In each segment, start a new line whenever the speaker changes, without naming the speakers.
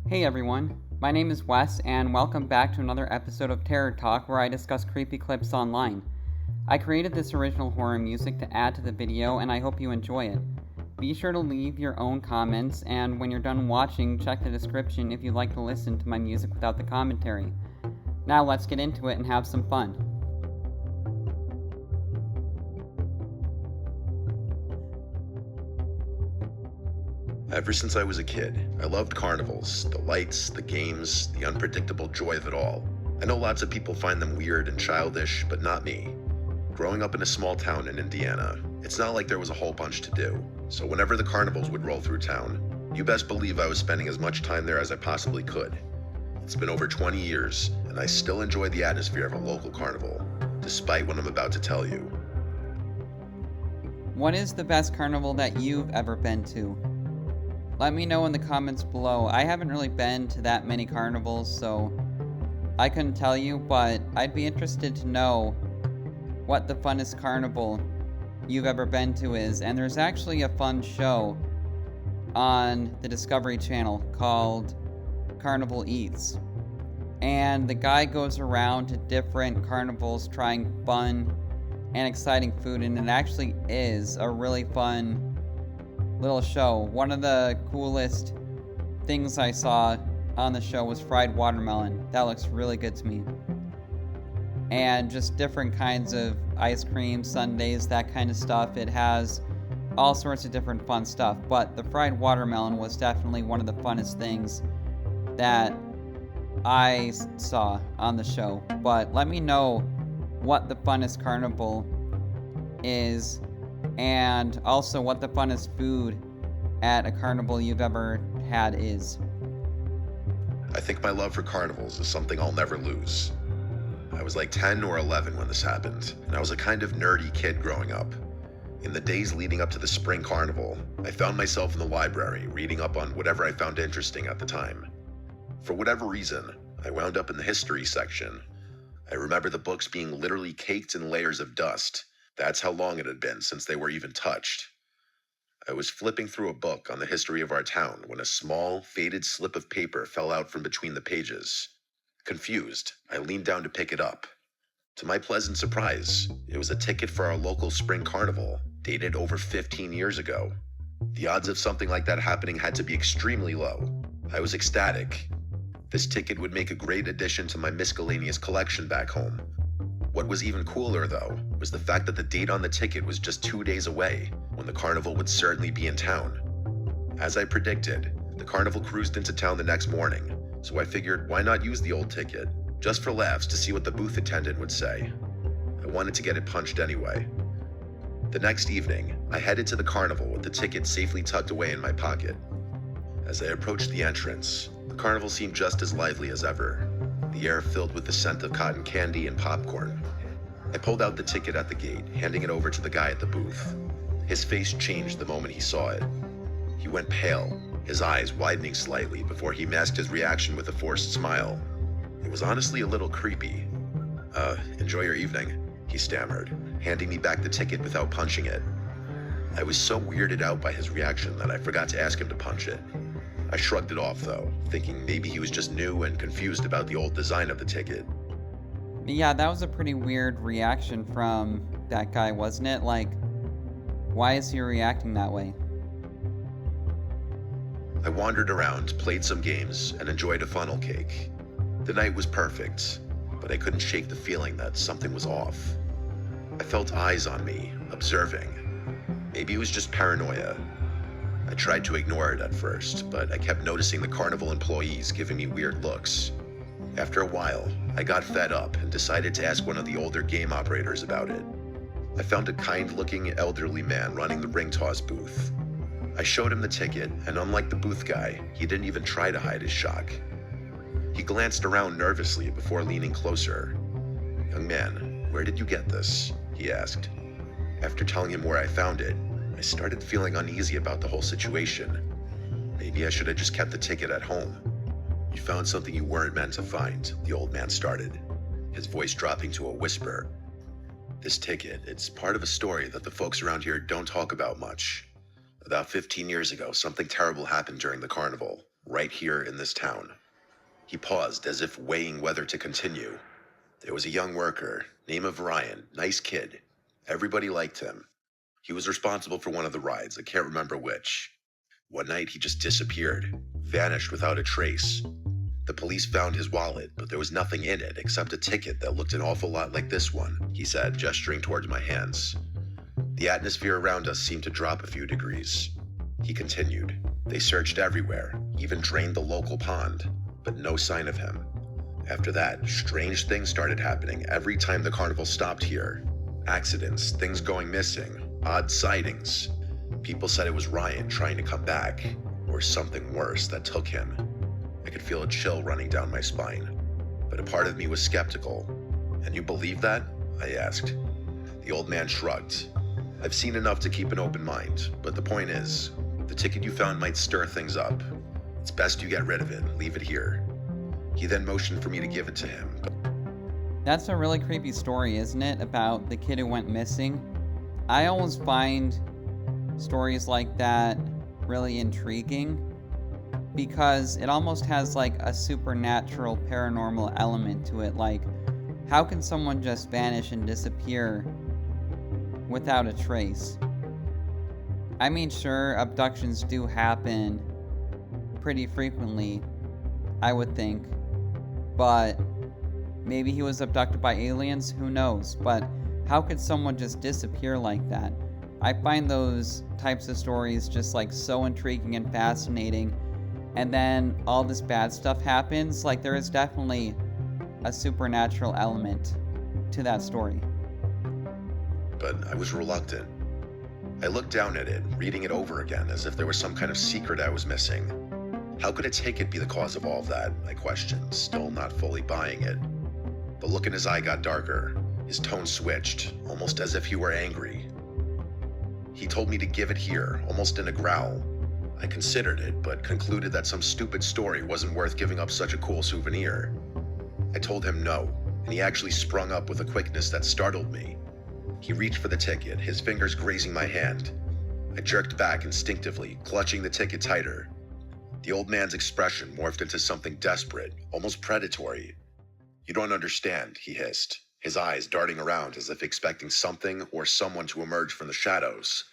Hey everyone, my name is Wes, and welcome back to another episode of Terror Talk where I discuss creepy clips online. I created this original horror music to add to the video, and I hope you enjoy it. Be sure to leave your own comments, and when you're done watching, check the description if you'd like to listen to my music without the commentary. Now let's get into it and have some fun.
Ever since I was a kid, I loved carnivals, the lights, the games, the unpredictable joy of it all. I know lots of people find them weird and childish, but not me. Growing up in a small town in Indiana, it's not like there was a whole bunch to do, so whenever the carnivals would roll through town, you best believe I was spending as much time there as I possibly could. It's been over 20 years, and I still enjoy the atmosphere of a local carnival, despite what I'm about to tell you.
What is the best carnival that you've ever been to? Let me know in the comments below. I haven't really been to that many carnivals, so I couldn't tell you, but I'd be interested to know what the funnest carnival you've ever been to is. And there's actually a fun show on the Discovery Channel called Carnival Eats. And the guy goes around to different carnivals trying fun and exciting food, and it actually is a really fun little show. One of the coolest things I saw on the show was fried watermelon. That looks really good to me. And just different kinds of ice cream, sundaes, that kind of stuff. It has all sorts of different fun stuff, but the fried watermelon was definitely one of the funnest things that I saw on the show. But let me know what the funnest carnival is, and also what the funnest food at a carnival you've ever had is.
I think my love for carnivals is something I'll never lose. I was like 10 or 11 when this happened, and I was a kind of nerdy kid growing up. In the days leading up to the spring carnival, I found myself in the library reading up on whatever I found interesting at the time. For whatever reason, I wound up in the history section. I remember the books being literally caked in layers of dust. That's how long it had been since they were even touched. I was flipping through a book on the history of our town when a small, faded slip of paper fell out from between the pages. Confused, I leaned down to pick it up. To my pleasant surprise, it was a ticket for our local spring carnival, dated over 15 years ago. The odds of something like that happening had to be extremely low. I was ecstatic. This ticket would make a great addition to my miscellaneous collection back home. What was even cooler, though, was the fact that the date on the ticket was just 2 days away, when the carnival would certainly be in town. As I predicted, the carnival cruised into town the next morning, so I figured why not use the old ticket, just for laughs, to see what the booth attendant would say. I wanted to get it punched anyway. The next evening, I headed to the carnival with the ticket safely tucked away in my pocket. As I approached the entrance, the carnival seemed just as lively as ever, the air filled with the scent of cotton candy and popcorn. I pulled out the ticket at the gate, handing it over to the guy at the booth. His face changed the moment he saw it. He went pale, his eyes widening slightly before he masked his reaction with a forced smile. It was honestly a little creepy. Enjoy your evening," he stammered, handing me back the ticket without punching it. I was so weirded out by his reaction that I forgot to ask him to punch it. I shrugged it off though, thinking maybe he was just new and confused about the old design of the ticket.
Yeah, that was a pretty weird reaction from that guy, wasn't it? Like, why is he reacting that way?
I wandered around, played some games, and enjoyed a funnel cake. The night was perfect, but I couldn't shake the feeling that something was off. I felt eyes on me, observing. Maybe it was just paranoia. I tried to ignore it at first, but I kept noticing the carnival employees giving me weird looks. After a while, I got fed up and decided to ask one of the older game operators about it. I found a kind-looking elderly man running the ring toss booth. I showed him the ticket, and unlike the booth guy, he didn't even try to hide his shock. He glanced around nervously before leaning closer. "Young man, where did you get this?" he asked. After telling him where I found it, I started feeling uneasy about the whole situation. Maybe I should have just kept the ticket at home. "You found something you weren't meant to find," the old man started, his voice dropping to a whisper. "This ticket, it's part of a story that the folks around here don't talk about much. About 15 years ago, something terrible happened during the carnival. right here in this town. He paused as if weighing whether to continue. There was a young worker, name of Ryan, nice kid. Everybody liked him. He was responsible for one of the rides, I can't remember which. One night he just disappeared, vanished without a trace. The police found his wallet, but there was nothing in it except a ticket that looked an awful lot like this one, he said, gesturing towards my hands. The atmosphere around us seemed to drop a few degrees. He continued. They searched everywhere, even drained the local pond, but no sign of him. After that, strange things started happening every time the carnival stopped here. Accidents, things going missing, odd sightings. People said it was Ryan trying to come back, or something worse that took him. I could feel a chill running down my spine, but a part of me was skeptical. And you believe that? I asked. The old man shrugged. I've seen enough to keep an open mind, but the point is, the ticket you found might stir things up. It's best you get rid of it, leave it here. He then motioned for me to give it to him.
That's a really creepy story, isn't it? About the kid who went missing. I always find stories like that really intriguing because it almost has like a supernatural paranormal element to it. Like, how can someone just vanish and disappear without a trace? I mean, sure, abductions do happen pretty frequently, I would think, but maybe he was abducted by aliens, who knows? But how could someone just disappear like that? I find those types of stories just like so intriguing and fascinating, and then all this bad stuff happens. Like, there is definitely a supernatural element to that story.
But I was reluctant. I looked down at it, reading it over again as if there was some kind of secret I was missing. How could a ticket be the cause of all of that? I questioned, still not fully buying it. The look in his eye got darker. His tone switched, almost as if he were angry. He told me to give it here, almost in a growl. I considered it, but concluded that some stupid story wasn't worth giving up such a cool souvenir. I told him no, and he actually sprung up with a quickness that startled me. He reached for the ticket, his fingers grazing my hand. I jerked back instinctively, clutching the ticket tighter. The old man's expression morphed into something desperate, almost predatory. "You don't understand," he hissed, his eyes darting around as if expecting something or someone to emerge from the shadows.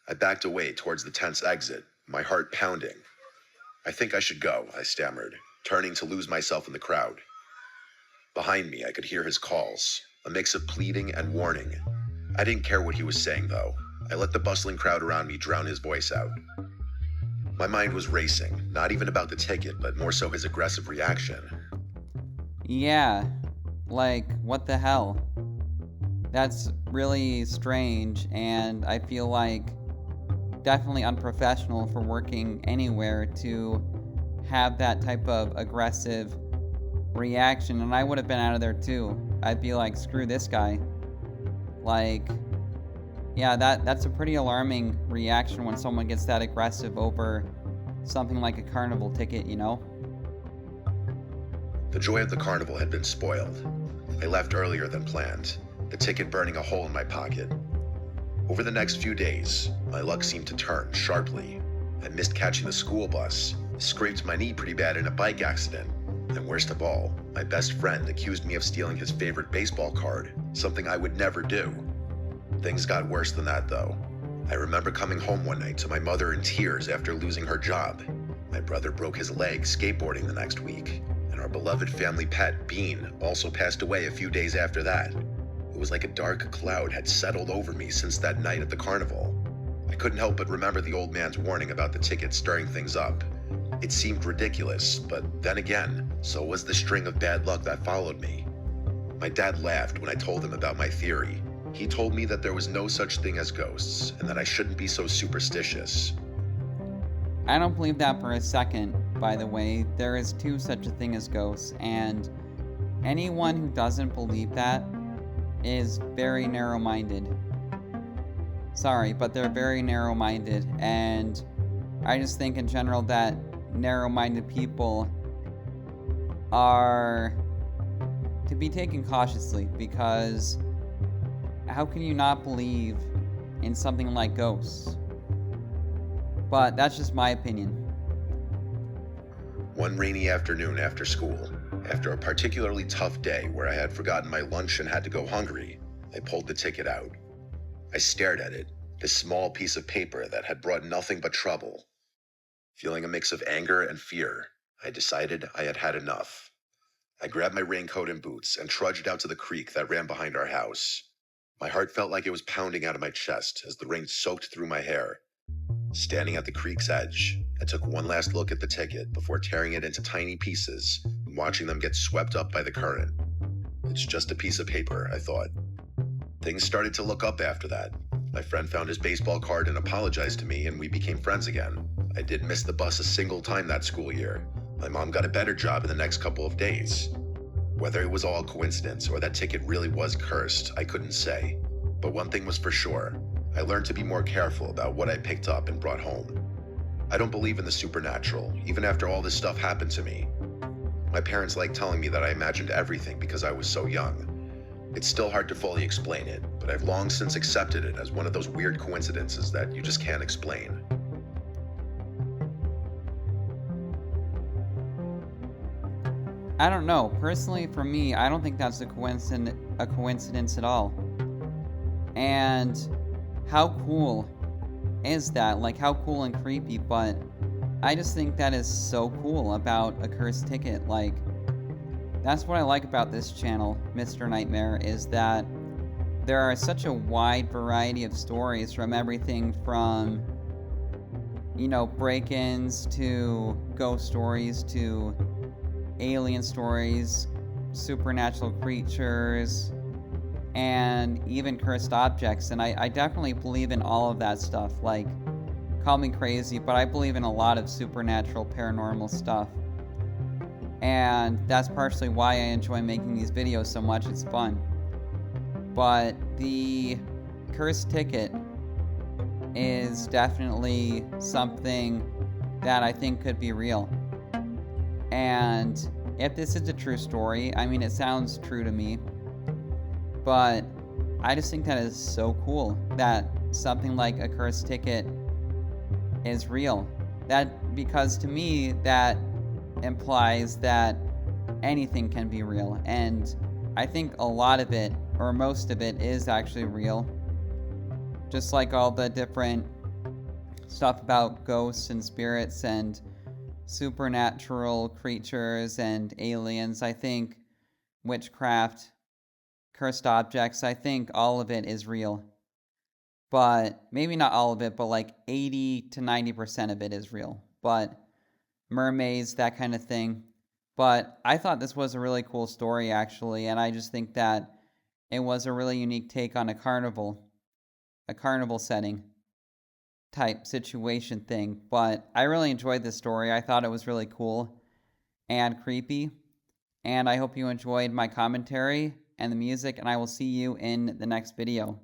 I backed away towards the tense exit, my heart pounding. "I think I should go," I stammered, turning to lose myself in the crowd. Behind me, I could hear his calls, a mix of pleading and warning. I didn't care what he was saying, though. I let the bustling crowd around me drown his voice out. My mind was racing, not even about the ticket, but more so his aggressive reaction.
Yeah, like, what the hell? That's really strange, and I feel like definitely unprofessional for working anywhere to have that type of aggressive reaction, and I would have been out of there too. I'd be like, screw this guy. Like, yeah, that's a pretty alarming reaction when someone gets that aggressive over something like a carnival ticket, you know?
The joy of the carnival had been spoiled. I left earlier than planned, the ticket burning a hole in my pocket. Over the next few days, my luck seemed to turn sharply. I missed catching the school bus, scraped my knee pretty bad in a bike accident, and worst of all, my best friend accused me of stealing his favorite baseball card, something I would never do. Things got worse than that, though. I remember coming home one night to my mother in tears after losing her job. My brother broke his leg skateboarding the next week, and our beloved family pet, Bean, also passed away a few days after that. It was like a dark cloud had settled over me since that night at the carnival. I couldn't help but remember the old man's warning about the ticket stirring things up. It seemed ridiculous, but then again, so was the string of bad luck that followed me. My dad laughed when I told him about my theory. He told me that there was no such thing as ghosts, and that I shouldn't be so superstitious.
I don't believe that for a second, by the way. There is too such a thing as ghosts, and anyone who doesn't believe that is very narrow-minded. Sorry, but they're very narrow-minded, and I just think in general that narrow-minded people are to be taken cautiously, because how can you not believe in something like ghosts? But that's just my opinion.
One rainy afternoon after school, after a particularly tough day where I had forgotten my lunch and had to go hungry, I pulled the ticket out. I stared at it, this small piece of paper that had brought nothing but trouble. Feeling a mix of anger and fear, I decided I had had enough. I grabbed my raincoat and boots and trudged out to the creek that ran behind our house. My heart felt like it was pounding out of my chest as the rain soaked through my hair. Standing at the creek's edge, I took one last look at the ticket before tearing it into tiny pieces and watching them get swept up by the current. It's just a piece of paper, I thought. Things started to look up after that. My friend found his baseball card and apologized to me, and we became friends again. I didn't miss the bus a single time that school year. My mom got a better job in the next couple of days. Whether it was all coincidence or that ticket really was cursed, I couldn't say. But one thing was for sure. I learned to be more careful about what I picked up and brought home. I don't believe in the supernatural, even after all this stuff happened to me. My parents like telling me that I imagined everything because I was so young. It's still hard to fully explain it, but I've long since accepted it as one of those weird coincidences that you just can't explain.
I don't know. Personally, for me, I don't think that's a coincidence at all. And how cool is that? Like, how cool and creepy, but I just think that is so cool about a cursed ticket. Like, that's what I like about this channel, Mr. Nightmare, is that there are such a wide variety of stories, from everything from, break-ins to ghost stories to alien stories, supernatural creatures, and even cursed objects. And I definitely believe in all of that stuff. Like, call me crazy, but I believe in a lot of supernatural, paranormal stuff. And that's partially why I enjoy making these videos so much. It's fun. But the cursed ticket is definitely something that I think could be real. And if this is a true story, I mean, it sounds true to me, but I just think that is so cool that something like a cursed ticket is real. Because to me, that implies that anything can be real. And I think a lot of it, or most of it, is actually real. Just like all the different stuff about ghosts and spirits and supernatural creatures and aliens, I think witchcraft, cursed objects, I think all of it is real. But maybe not all of it, but like 80 to 90% of it is real. But mermaids, that kind of thing. But I thought this was a really cool story, actually, and I just think that it was a really unique take on a carnival setting type situation thing. But I really enjoyed this story. I thought it was really cool and creepy. And I hope you enjoyed my commentary and the music, and I will see you in the next video.